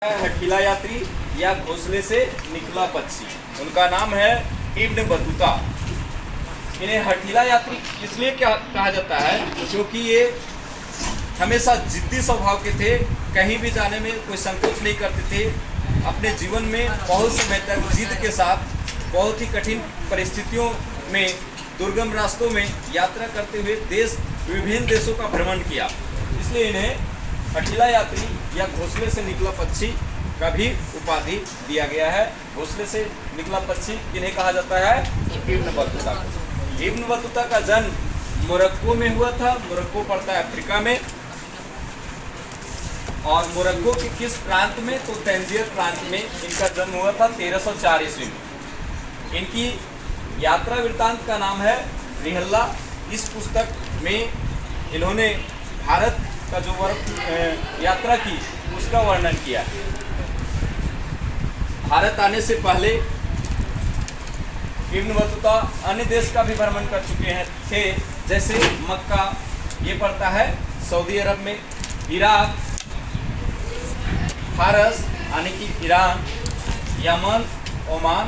हठीला यात्री या घोंसले से निकला पक्षी, उनका नाम है इब्न बतूता। इन्हें हठीला यात्री इसलिए क्या कहा जाता है क्योंकि ये हमेशा जिद्दी स्वभाव के थे, कहीं भी जाने में कोई संकोच नहीं करते थे। अपने जीवन में बहुत समय तक जिद के साथ बहुत ही कठिन परिस्थितियों में दुर्गम रास्तों में यात्रा करते हुए विभिन्न देशों का भ्रमण किया। इसलिए इन्हें हठीला यात्री या घोंसले से निकला पक्षी का भी उपाधि दिया गया है। घोंसले से निकला पक्षी किन्हें कहा जाता है? Ibn Battuta. इब्न बतूता का जन्म मोरक्को में हुआ था। मोरक्को पड़ता है अफ्रीका में, और मोरक्को के किस प्रांत में? तो तंजीर प्रांत में इनका जन्म हुआ था 1304 ईस्वी में। इनकी यात्रा वृत्तांत का नाम है रिहल्ला। इस पुस्तक में इन्होंने भारत का जो यात्रा की उसका वर्णन किया। भारत आने से पहले इब्न बतूता अन्य देश का भी भ्रमण कर चुके थे, जैसे मक्का, ये पड़ता है सऊदी अरब में, इराक, फारस यानी कि ईरान, यमन, ओमान,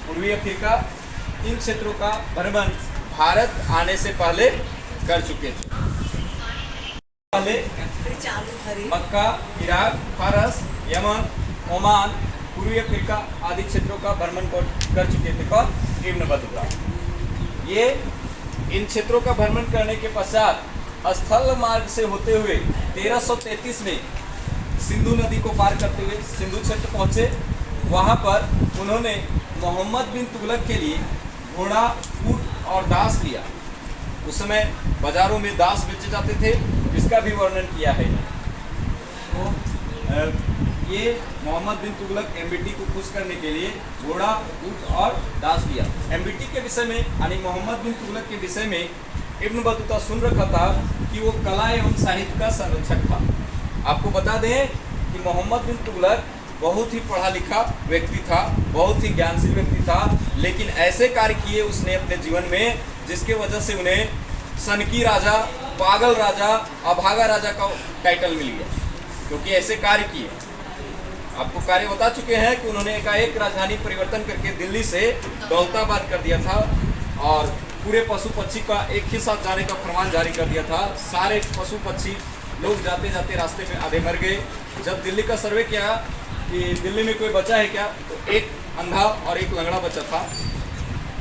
पूर्वी अफ्रीका, इन क्षेत्रों का भ्रमण भारत आने से पहले कर चुके थे। पहले मक्का, इराक, फारस, यमन, ओमान, पूर्वी अफ्रीका आदि क्षेत्रों का भ्रमण कर चुके थे। कौन? Ibn Battuta. ये इन क्षेत्रों का भ्रमण करने के पश्चात स्थल मार्ग से होते हुए 1333 में सिंधु नदी को पार करते हुए सिंधु क्षेत्र पहुंचे। वहां पर उन्होंने मोहम्मद बिन तुगलक के लिए घोड़ा, ऊंट और दास लिया। उस समय बाजारों में दास बेचे जाते थे, इसका भी वर्णन किया है। तो ये मोहम्मद बिन तुगलक एमबीटी को खुश करने के लिए घोड़ा, ऊंट और दास लिया। एमबीटी के विषय में यानी मोहम्मद बिन तुगलक के विषय में इब्न बतूता सुन रखा था कि वो कला एवं साहित्य का संरक्षक था। आपको बता दें कि मोहम्मद बिन तुगलक बहुत ही पढ़ा लिखा व्यक्ति था, बहुत ही ज्ञानशील व्यक्ति था, लेकिन ऐसे कार्य किए उसने अपने जीवन में जिसके वजह से उन्हें सनकी राजा, पागल राजा, अभागा राजा का टाइटल मिल गया, क्योंकि ऐसे कार्य किए। आपको कार्य बता चुके हैं कि उन्होंने एकाएक राजधानी परिवर्तन करके दिल्ली से दौलताबाद कर दिया था और पूरे पशु पक्षी का एक ही साथ जाने का फरमान जारी कर दिया था। सारे पशु पक्षी लोग जाते जाते रास्ते में आधे मर गए। जब दिल्ली का सर्वे किया कि दिल्ली में कोई बचा है क्या, तो एक अंधा और एक लंगड़ा बचा था।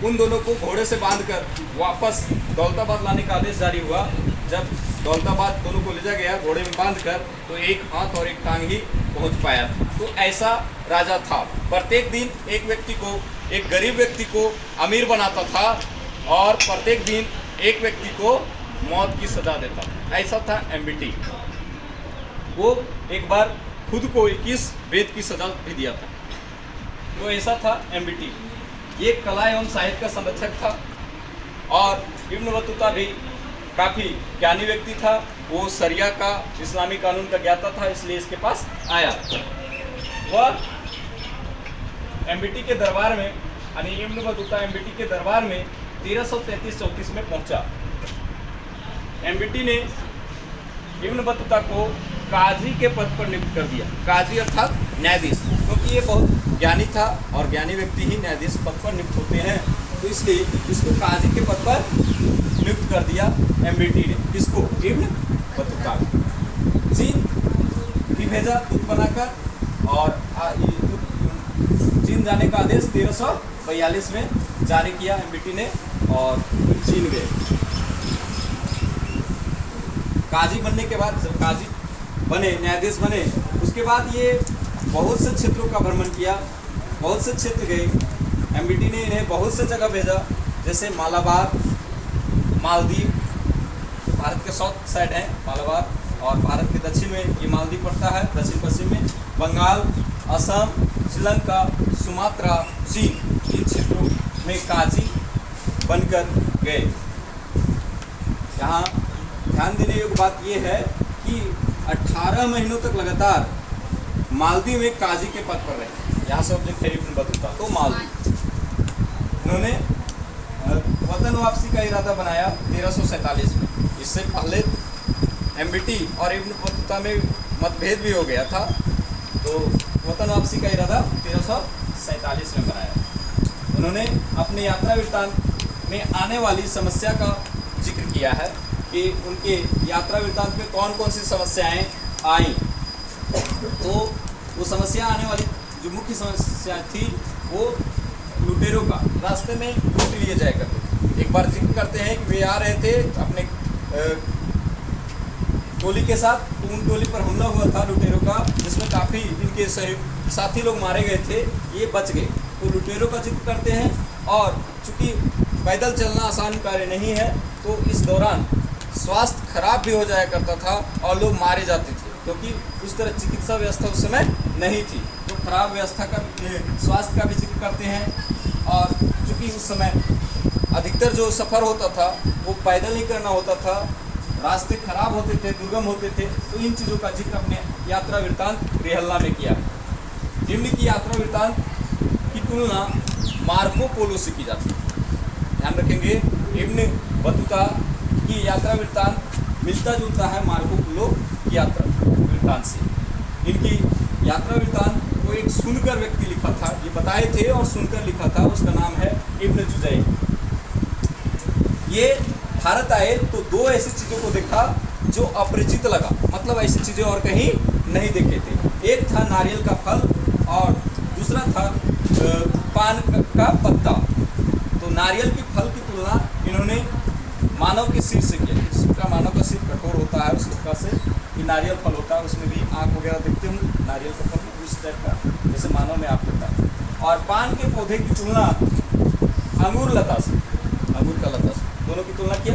उन दोनों को घोड़े से बांधकर वापस दौलताबाद लाने का आदेश जारी हुआ। जब दौलताबाद दोनों को ले जा गया घोड़े में बांधकर, तो एक हाथ और एक टांग ही पहुंच पाया। तो ऐसा राजा था। प्रत्येक दिन एक व्यक्ति को, एक गरीब व्यक्ति को अमीर बनाता था और प्रत्येक दिन एक व्यक्ति को मौत की सजा देता। ऐसा था एमबीटी। वो एक बार खुद को 21 वेद की सजा भी दिया था। तो ऐसा था एमबीटी। ये कला एवं साहित्य का संरक्षक था और इब्न बतूता भी काफ़ी ज्ञानी व्यक्ति था। वो शरिया का, इस्लामी कानून का ज्ञाता था, इसलिए इसके पास आया। वह एमबीटी के दरबार में यानी इब्न बतूता एमबीटी के दरबार में 1333-34 में पहुंचा। एमबीटी ने इब्न बतूता को काजी के पद पर नियुक्त कर दिया। काजी अर्थात न्यायाधीश, क्योंकि ये बहुत ज्ञानी था और ज्ञानी व्यक्ति ही न्यायाधीश पद पर नियुक्त होते हैं, तो इसलिए इसको काजी के पद पर नियुक्त कर दिया एमबीटी ने। किसको? Ibn Battuta. चीन भी भेजा दूत बनाकर और चीन जाने का आदेश 1342 में जारी किया एमबीटी ने और चीन गए। काजी बनने के बाद, जब काजी बने, न्यायाधीश बने, उसके बाद ये बहुत से क्षेत्रों का भ्रमण किया, बहुत से क्षेत्र गए। एमबीटी ने इन्हें बहुत से जगह भेजा, जैसे मालाबार, मालदीव, भारत के साउथ साइड है मालाबार, और भारत के दक्षिण में ये मालदीव पड़ता है, दक्षिण पश्चिम में बंगाल, असम, श्रीलंका, सुमात्रा, चीन, इन क्षेत्रों में काजी बनकर गए। यहाँ ध्यान देने योग्य बात यह है कि 18 महीनों तक लगातार मालदीव में काजी के पद पर रहे। यहाँ से ऑब्जेक्ट है इब्न बतूता। तो मालदीव उन्होंने वतन वापसी का इरादा बनाया 1347 में। इससे पहले एमबीटी और इब्न बतूता में मतभेद भी हो गया था। तो वतन वापसी का इरादा 1347 में बनाया। उन्होंने अपने यात्रा वृत्तांत में आने वाली समस्या का जिक्र किया है कि उनके यात्रा वृत्तांत में कौन कौन सी समस्याएं आई। तो वो समस्या आने वाली जो मुख्य समस्या थी वो लुटेरों का, रास्ते में लूट लिए जाया करते थे। एक बार जिक्र करते हैं कि वे आ रहे थे अपने टोली के साथ, तो उन टोली पर हमला हुआ था लुटेरों का, जिसमें काफ़ी इनके साथी लोग मारे गए थे, ये बच गए। तो लुटेरों का जिक्र करते हैं। और चूँकि पैदल चलना आसान कार्य नहीं है, तो इस दौरान स्वास्थ्य खराब भी हो जाया करता था और लोग मारे जाते थे, क्योंकि उस तरह चिकित्सा व्यवस्था उस समय नहीं थी। तो खराब व्यवस्था का, स्वास्थ्य का भी जिक्र करते हैं। और चूँकि उस समय अधिकतर जो सफ़र होता था वो पैदल ही करना होता था, रास्ते खराब होते थे, दुर्गम होते थे, तो इन चीज़ों का जिक्र अपने यात्रा वृत्तांत रेहल्ला में किया। निम्न की यात्रा वृत्तांत की तुलना मार्को पोलो से की जाती है। ध्यान रखेंगे, इब्न बतूता की यात्रा वृत्तांत मिलता जुलता है मार्को पोलो की यात्रा वृत्तांत से। इनकी यात्रा वृत्तांत को एक सुनकर व्यक्ति लिखा था, ये बताए थे और सुनकर लिखा था, उसका नाम है इब्न जुज़ै। ये भारत आए तो दो ऐसी चीज़ों को देखा जो अपरिचित लगा, मतलब ऐसी चीज़ें और कहीं नहीं देखे थे। एक था नारियल का फल और दूसरा था पान का पत्ता। तो नारियल के फल की तुलना इन्होंने मानव के सिर से किया। जिसका मानव का सिर कठोर होता है, उस प्रकार से ये नारियल फल होता है, उसमें भी आँख वगैरह देखते होंगे, नारियल का फल इस टाइप का जैसे मानव में आँख होता है। और पान के पौधे की तुलना अंगूर लता से, अंगूर का लता से, दोनों की तुलना किया।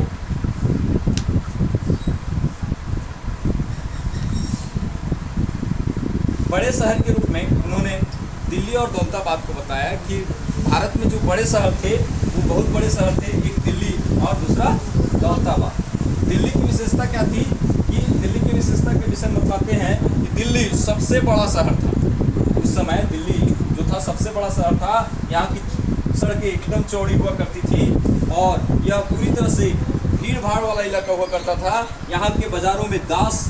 बड़े शहर के रूप में उन्होंने दिल्ली और दौलताबाद को बताया कि भारत में जो बड़े शहर थे वो बहुत बड़े शहर थे, एक दिल्ली और दूसरा दौलताबाद। दिल्ली की विशेषता क्या थी कि दिल्ली की विशेषता के विषय में बताते हैं कि दिल्ली सबसे बड़ा शहर था। उस समय दिल्ली जो था सबसे बड़ा शहर था। यहाँ की सड़कें एकदम चौड़ी हुआ करती थी और यह पूरी तरह से भीड़ भाड़ वाला इलाका हुआ करता था। यहाँ के बाज़ारों में दास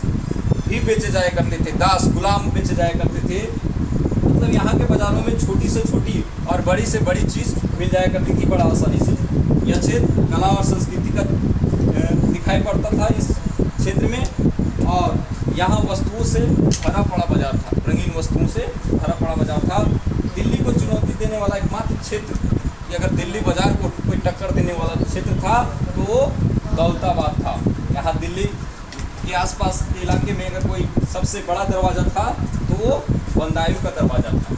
भी बेचे जाया करते थे, दास गुलाम बेचे जाया करते थे। मतलब यहाँ के बाज़ारों में छोटी से छोटी और बड़ी से बड़ी चीज़ मिल जाया करती थी बड़ा आसानी से। यह क्षेत्र कला और संस्कृति का दिखाई पड़ता था इस क्षेत्र में। और यहाँ वस्तुओं से भरा पड़ा बाजार था, रंगीन वस्तुओं से भरा पड़ा बाजार था। दिल्ली को चुनौती देने वाला एकमात्र क्षेत्र कि अगर दिल्ली बाजार को कोई टक्कर देने वाला क्षेत्र था तो वो दौलताबाद था। यहाँ दिल्ली के आसपास के इलाके में अगर कोई सबसे बड़ा दरवाज़ा था तो वो बंदायूं का दरवाज़ा था।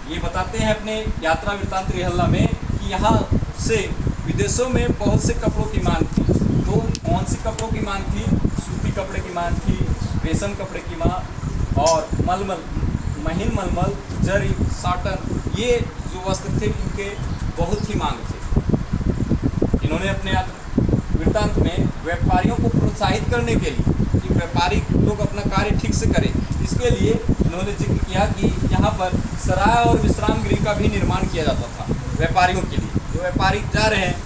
ये बताते हैं अपने यात्रा वृत्तांत रेहल्ला में कि यहाँ से विदेशों में बहुत से कपड़ों की मांग थी। तो कौन सी कपड़ों की मांग थी? सूती कपड़े की मांग थी, रेशम कपड़े की मांग और मलमल, महीन मलमल, जरी, साटन, ये जो वस्त्र थे इनके बहुत ही मांग थे। इन्होंने अपने वृत्तांत में व्यापारियों को प्रोत्साहित करने के लिए कि व्यापारी लोग अपना कार्य ठीक से करें, इसके लिए इन्होंने जिक्र किया कि यहाँ पर सराय और विश्राम गृह का भी निर्माण किया जाता था व्यापारियों के लिए। जो व्यापारी जा रहे हैं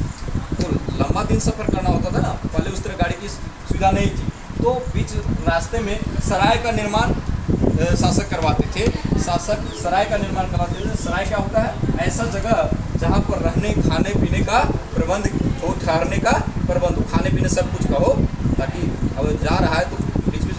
तो लंबा दिन सफ़र करना होता था ना, पहले उस तरह गाड़ी की सुविधा नहीं थी, तो बीच रास्ते में सराय का निर्माण शासक करवाते थे। शासक सराय का निर्माण करवाते थे। सराय क्या होता है? ऐसा जगह जहाँ पर रहने खाने पीने का प्रबंध हो, ठहरने का प्रबंध हो, खाने पीने सब कुछ का हो, ताकि अब जा रहा है तो बीच बीच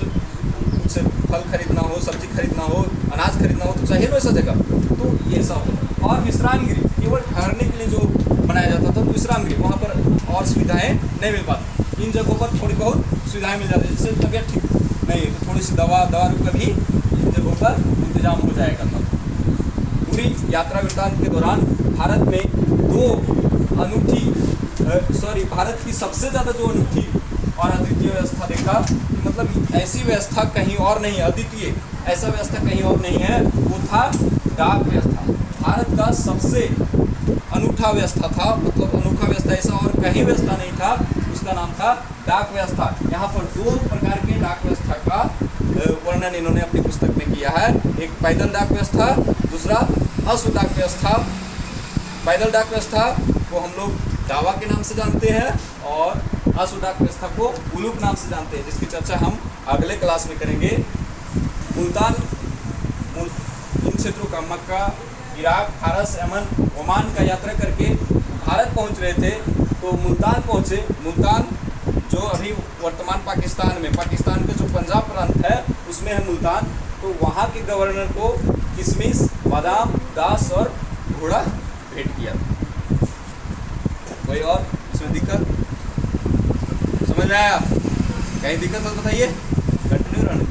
कुछ फल खरीदना हो, सब्जी खरीदना हो, अनाज खरीदना हो तो चाहिए ना ऐसा जगह। तो ये ऐसा होता। और विश्राम गृह केवल ठहरने के लिए जो बनाया जाता था, तो विश्राम गृह वहाँ पर और सुविधाएँ नहीं मिल पाती। इन जगहों पर थोड़ी बहुत सुविधाएँ मिल जाती, जैसे तबीयत ठीक नहीं तो थोड़ी सी दवा का भी इन जगहों पर इंतजाम हो जाएगा। तब पूरी यात्रा वृत्तांत के दौरान भारत में भारत की सबसे ज़्यादा जो अनूठी और अद्वितीय व्यवस्था देखा, मतलब ऐसी व्यवस्था कहीं और नहीं है, अद्वितीय ऐसा व्यवस्था कहीं और नहीं है, वो था डाक व्यवस्था। भारत का सबसे अनूठा व्यवस्था था, मतलब अनोखा व्यवस्था, ऐसा और कहीं व्यवस्था नहीं था, उसका नाम था डाक व्यवस्था। यहाँ पर दो प्रकार के डाक व्यवस्था का वर्णन इन्होंने अपनी पुस्तक में किया है। एक पैदल डाक व्यवस्था, दूसरा अश्व डाक व्यवस्था। पैदल डाक व्यवस्था को हम लोग दावा के नाम से जानते हैं और अश्व डाक व्यवस्था को उलूक नाम से जानते हैं, जिसकी चर्चा हम अगले क्लास में करेंगे। मुल्तान क्षेत्रों का मक्का, इराक, फारस, यमन, ओमान का यात्रा करके भारत पहुंच रहे थे तो मुल्तान पहुंचे। मुल्तान जो अभी वर्तमान पाकिस्तान के जो पंजाब प्रांत है उसमें है मुल्तान। तो वहाँ के गवर्नर को किशमिश, बादाम, दास और घोड़ा भेंट किया। कोई और इसमें दिक्कत समझ में आया? कहीं दिक्कत हो तो बताइए, कंटिन्यू रहने